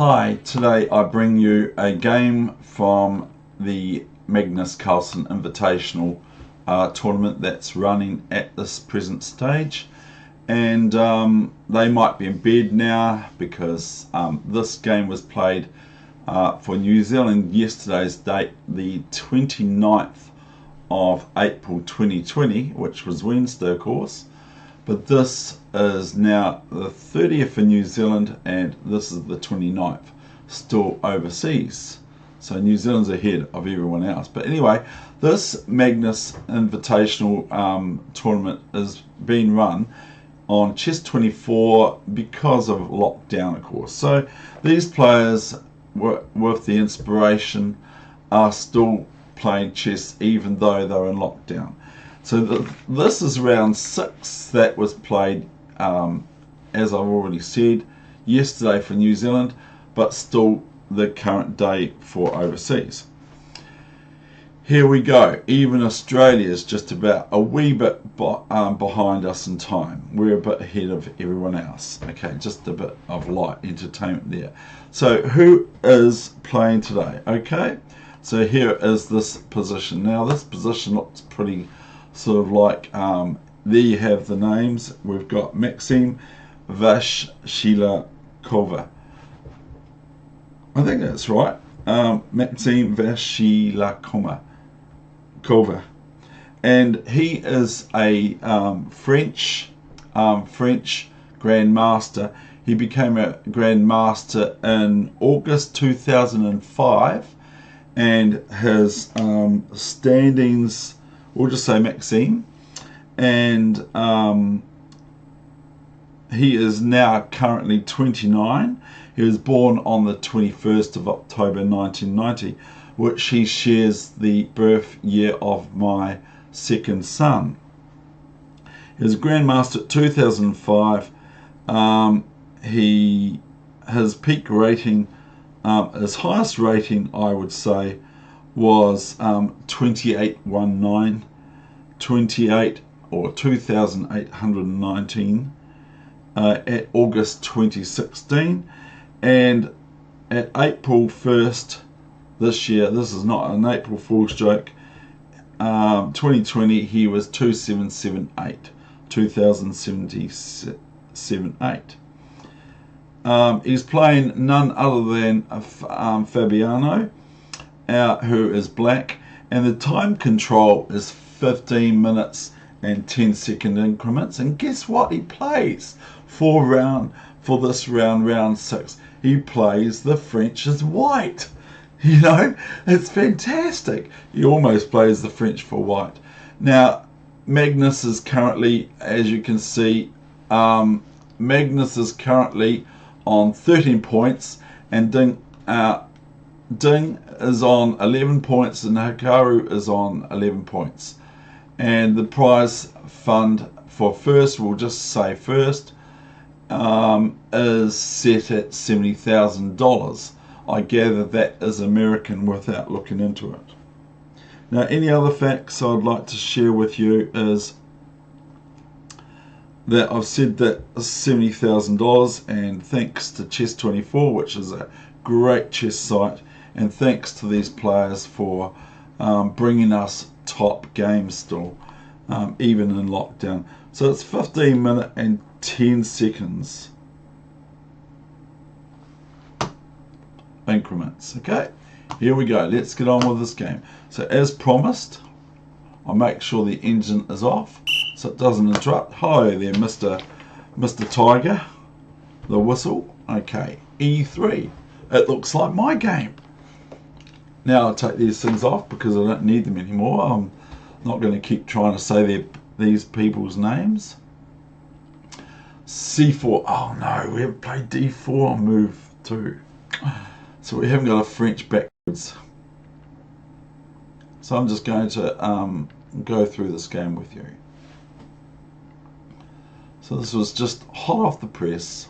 Hi, today I bring you a game from the Magnus Carlsen Invitational tournament that's running at this present stage, and they might be in bed now because this game was played for New Zealand yesterday's date, the 29th of April 2020, which was Wednesday of course. But this is now the 30th for New Zealand and this is the 29th, still overseas. So New Zealand's ahead of everyone else. But anyway, this Magnus Invitational tournament is being run on Chess24 because of lockdown, of course. So these players, with the inspiration, are still playing chess even though they're in lockdown. So this is round 6 that was played, as I've already said, yesterday for New Zealand, but still the current day for overseas. Here we go. Even Australia is just about a wee bit behind us in time. We're a bit ahead of everyone else. Okay, just a bit of light entertainment there. So who is playing today? Okay, so here is this position. Now this position looks pretty sort of like, there you have the names. We've got Maxim Vashilakova. I think that's right. Maxim Vashilakova. And he is a French Grandmaster. He became a Grandmaster in August 2005, and his standings, we'll just say Maxime, and he is now currently 29. He was born on the 21st of October 1990, which he shares the birth year of my second son. He was a Grandmaster at 2005. His peak rating, his highest rating I would say, was 2819, 28 or 2819 at August 2016, and at April 1st this year, this is not an April Fool's joke, 2020, he was 2778, 2078. He's playing none other than Fabiano, who is black, and the time control is 15 minutes and 10-second increments. And guess what he plays for this round 6? He plays the French as white. You know, it's fantastic. He almost plays the French for white. Now Magnus is currently, as you can see, Magnus is currently on 13 points, and Ding is on 11 points, and Hikaru is on 11 points. And the prize fund for first, we'll just say first, is set at $70,000. I gather that is American without looking into it. Now, any other facts I'd like to share with you is that I've said that $70,000, and thanks to Chess24, which is a great chess site, and thanks to these players for bringing us top games still, even in lockdown. So it's 15 minutes and 10 seconds increments. Okay, here we go. Let's get on with this game. So as promised, I'll make sure the engine is off so it doesn't interrupt. Hi there, Mr. Tiger. The whistle. Okay, E3. It looks like my game. Now I'll take these things off because I don't need them anymore. I'm not going to keep trying to say these people's names. C4. Oh no, we haven't played D4 on move 2. So we haven't got a French backwards. So I'm just going to go through this game with you. So this was just hot off the press.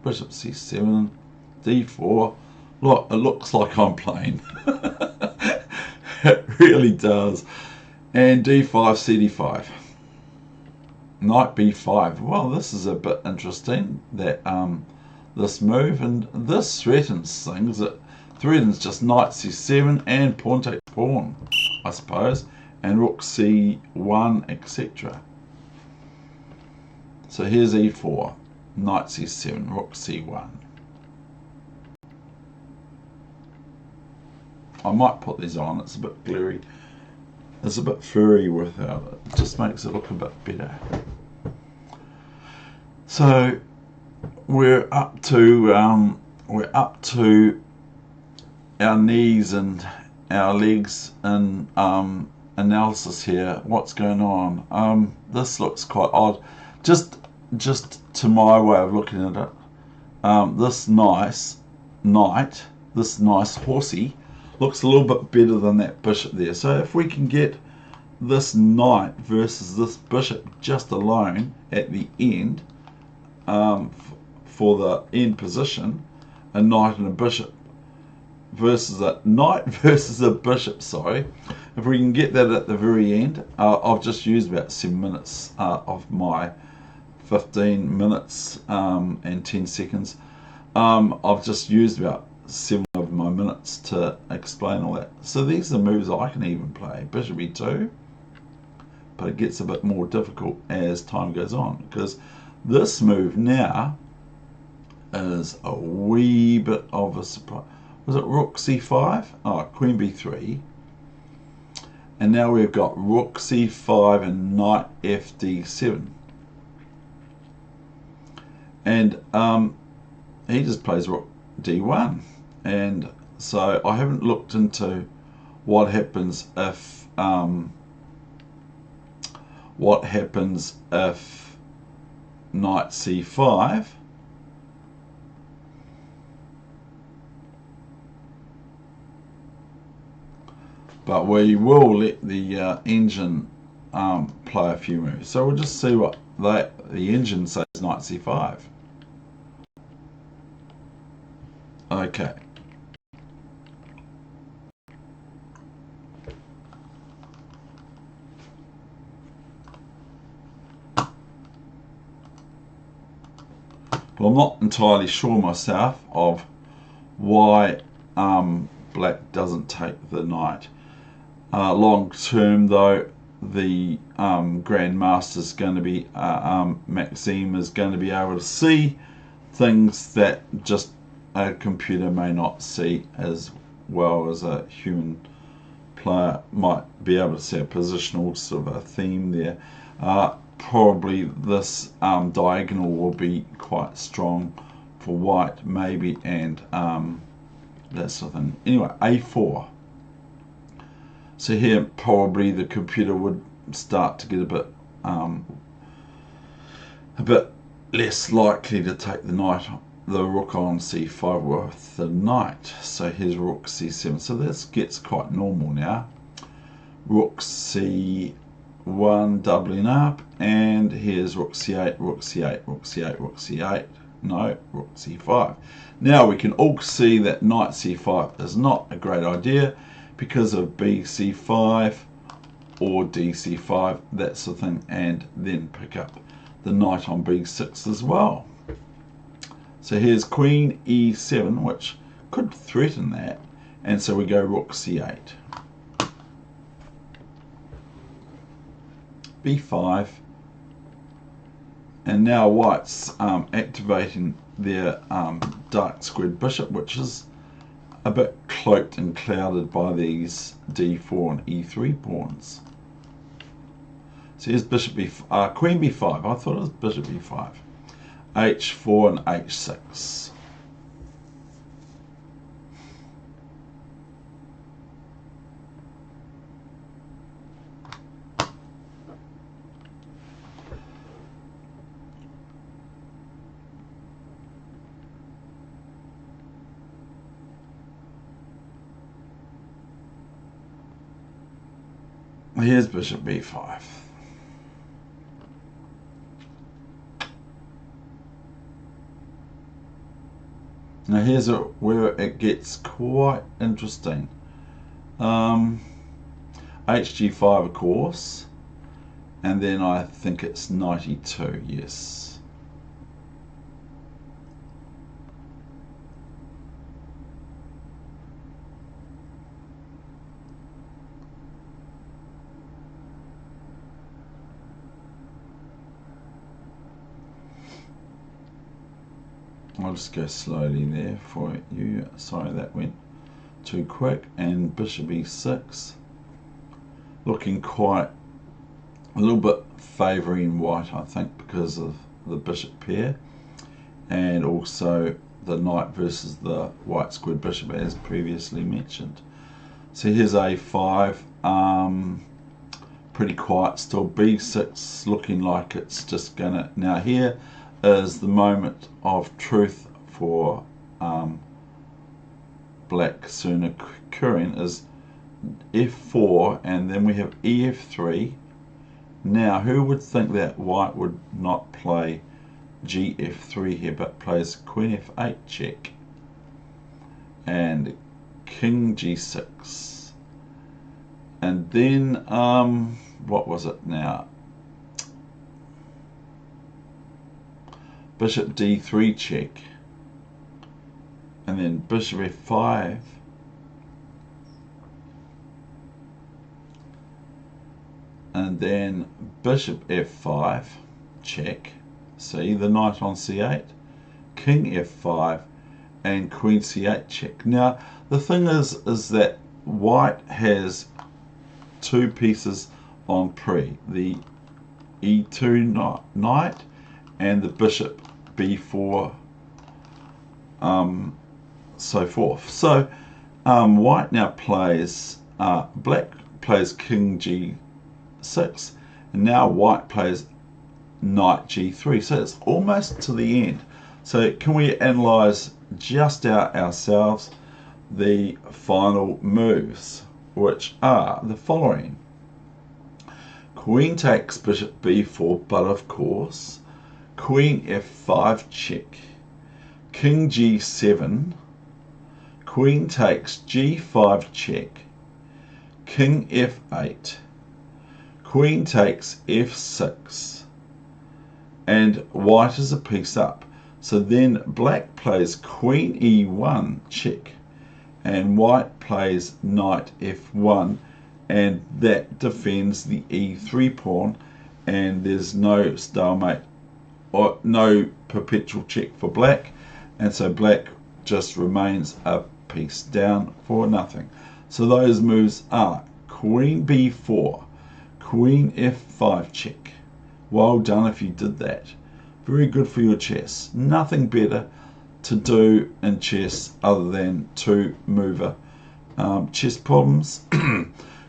Bishop C7, D4. Look, it looks like I'm playing. It really does. And D5, CD5. Knight B5. Well, this is a bit interesting that this move, and this threatens things. It threatens just knight c7 and pawn takes pawn, I suppose, and rook c1, etc. So here's e4, knight c7, rook c1. I might put these on, it's a bit glary. It's a bit furry without it. It just makes it look a bit better. So we're up to our knees and our legs in analysis here. What's going on? This looks quite odd. Just to my way of looking at it, this nice knight, this nice horsey, looks a little bit better than that bishop there. So if we can get this knight versus this bishop just alone at the end, for the end position, a knight and a bishop versus a knight versus a bishop, sorry, if we can get that at the very end, I've just used about 7 minutes of my 15 minutes and 10 seconds. I've just used about 7 of my minutes to explain all that. So these are moves I can even play. Bishop e2, but it gets a bit more difficult as time goes on, because this move now is a wee bit of a surprise. Was it rook c5? Oh, queen b3. And now we've got rook c5 and knight fd7. And he just plays rook d1. And so I haven't looked into what happens if knight c5 but we will let the engine play a few moves. So we'll just see what the engine says knight c5. Okay. Well, I'm not entirely sure myself of why black doesn't take the knight. Long term, though, the Grandmaster is going to be, Maxime is going to be able to see things that just a computer may not see as well as a human player might be able to see. A positional sort of a theme there. Probably this diagonal will be quite strong for white, maybe, and that sort of thing. Anyway, a4. So here probably the computer would start to get a bit less likely to take the knight, the rook on c5 with the knight. So here's rook c7. So this gets quite normal now. Rook c1 doubling up, and here's rook c8, rook c8, rook c8, rook c8. No, rook c5. Now we can all see that knight c5 is not a great idea because of bc5 or dc5, that sort of thing, and then pick up the knight on b6 as well. So here's queen e7, which could threaten that, and so we go rook c8. b5, and now white's activating their dark squared bishop, which is a bit cloaked and clouded by these d4 and e3 pawns. So here's bishop queen b5. I thought it was bishop b5. h4 and h6. Here's bishop b5. Now here's where it gets quite interesting. hg5, of course, and then I think it's knight e2, yes. I'll just go slowly there for you. Sorry, that went too quick. And bishop e6, looking quite a little bit favouring white, I think, because of the bishop pair, and also the knight versus the white squared bishop, as previously mentioned. So here's a5, pretty quiet still. b6 looking like it's just gonna. Now here is the moment of truth for black soon occurring, is f4, and then we have ef3. Now who would think that white would not play gf3 here, but plays queen f8 check and king g6, and then what was it now, bishop d3 check, and then bishop f5, and then bishop f5 check. See, the knight on c8, king f5, and queen c8 check. Now the thing is that white has two pieces on pre, the e2 knight and the bishop b4, so forth. So white now plays, black plays king g6, and now white plays knight g3. So it's almost to the end. So can we analyze just ourselves the final moves, which are the following: queen takes bishop b4, but of course queen f5 check, king g7, queen takes g5 check, king f8, queen takes f6, and white is a piece up. So then black plays queen e1 check, and white plays knight f1, and that defends the e3 pawn, and there's no stalemate or no perpetual check for black, and so black just remains a piece down for nothing. So those moves are queen b4, queen f5 check. Well done if you did that. Very good for your chess. Nothing better to do in chess other than two mover chess problems.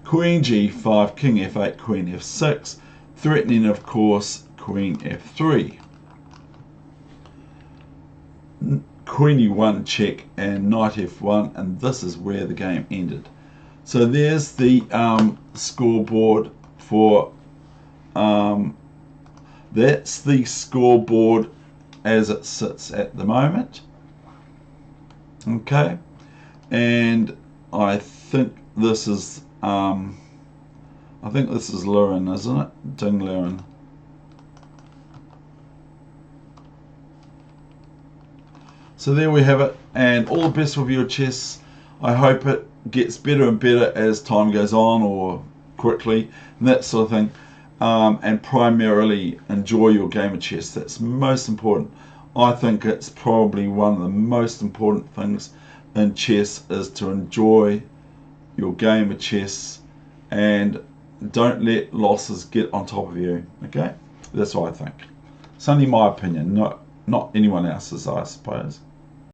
Queen g5, king f8, queen f6, threatening of course queen f3. Queen e1 check and knight f1, and this is where the game ended. So there's the scoreboard for that's the scoreboard as it sits at the moment. Okay, and I think this is Lurin, isn't it? Ding Lurin. So there we have it, and all the best with your chess. I hope it gets better and better as time goes on, or quickly, and that sort of thing. And primarily enjoy your game of chess. That's most important. I think it's probably one of the most important things in chess, is to enjoy your game of chess and don't let losses get on top of you. Okay, that's what I think. It's only my opinion, not anyone else's, I suppose.